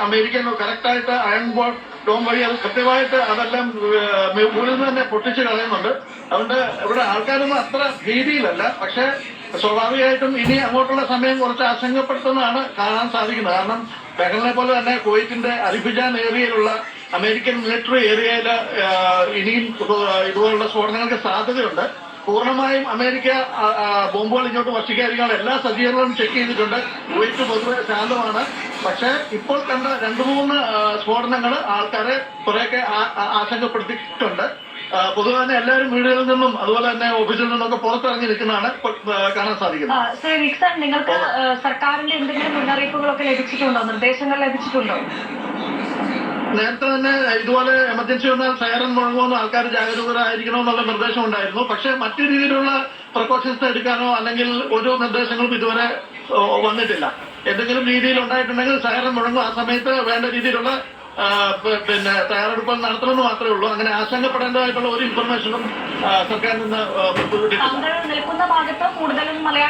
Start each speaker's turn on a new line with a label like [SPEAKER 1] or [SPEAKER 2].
[SPEAKER 1] American കറക്റ്റായിട്ട് iron dome വഴി അത് കൃത്യമായിട്ട് അതെല്ലാം മുകളിൽ നിന്ന് തന്നെ പൊട്ടിച്ച് കളയുന്നുണ്ട്. അതുകൊണ്ട് ഇവിടെ ആൾക്കാരൊന്നും അത്ര ഭീതിയിലല്ല. പക്ഷെ സ്വാഭാവികമായിട്ടും ഇനി അങ്ങോട്ടുള്ള സമയം കുറച്ച് ആശങ്കപ്പെടുത്തുന്നതാണ് കാണാൻ സാധിക്കുന്നത്. കാരണം ബഹ്റിനെ പോലെ തന്നെ കുവൈറ്റിന്റെ അൽബിജാൻ ഏരിയയിലുള്ള അമേരിക്കൻ മിലിറ്ററി ഏരിയയിൽ ഇനിയും ഇതുപോലുള്ള സ്ഫോടനങ്ങൾക്ക് സാധ്യതയുണ്ട്. പൂർണ്ണമായും അമേരിക്ക ബോംബുകൾ ഇങ്ങോട്ട് വർഷിക്കാതിരിക്കാനുള്ള എല്ലാ സജ്ജീകരണങ്ങളും ചെക്ക് ചെയ്തിട്ടുണ്ട്. കുവൈറ്റ് പൊതുവെ ശാന്തമാണ്. പക്ഷേ ഇപ്പോൾ കണ്ട 2-3 സ്ഫോടനങ്ങൾ ആൾക്കാരെ കുറെയൊക്കെ ആശങ്കപ്പെടുത്തിയിട്ടുണ്ട്. പൊതുവെ തന്നെ എല്ലാവരും വീടുകളിൽ നിന്നും അതുപോലെ തന്നെ ഓഫീസിൽ നിന്നൊക്കെ പുറത്തിറങ്ങി നിൽക്കുന്നതാണ് കാണാൻ സാധിക്കുന്നത്.
[SPEAKER 2] ശ്രീ നിക്സൺ, നിങ്ങൾക്ക് സർക്കാരിന്റെ എന്തെങ്കിലും മുന്നറിയിപ്പുകളൊക്കെ ലഭിച്ചിട്ടുണ്ടോ, നിർദ്ദേശങ്ങൾ ലഭിച്ചിട്ടുണ്ടോ?
[SPEAKER 1] നേരത്തെ തന്നെ ഇതുപോലെ എമർജൻസി വന്നാൽ സൈറൻ മുഴങ്ങുമെന്ന് ആൾക്കാർ ജാഗരൂകരായിരിക്കണമെന്നുള്ള നിർദ്ദേശം ഉണ്ടായിരുന്നു. പക്ഷെ മറ്റു രീതിയിലുള്ള പ്രിക്കോഷൻസ് എടുക്കാനോ അല്ലെങ്കിൽ ഒരു നിർദ്ദേശങ്ങളും ഇതുവരെ വന്നിട്ടില്ല. എന്തെങ്കിലും രീതിയിൽ ഉണ്ടായിട്ടുണ്ടെങ്കിൽ സൈറൻ മുഴങ്ങും. ആ സമയത്ത് വേണ്ട രീതിയിലുള്ള തയ്യാറെടുപ്പുകൾ നടത്തണമെന്ന് മാത്രമേ ഉള്ളൂ. അങ്ങനെ ആശങ്കപ്പെടേണ്ടതായിട്ടുള്ള ഒരു ഇൻഫർമേഷനും സർക്കാരിൽ നിന്ന്
[SPEAKER 2] നിൽക്കുന്ന ഭാഗത്ത് കൂടുതലും മലയാളി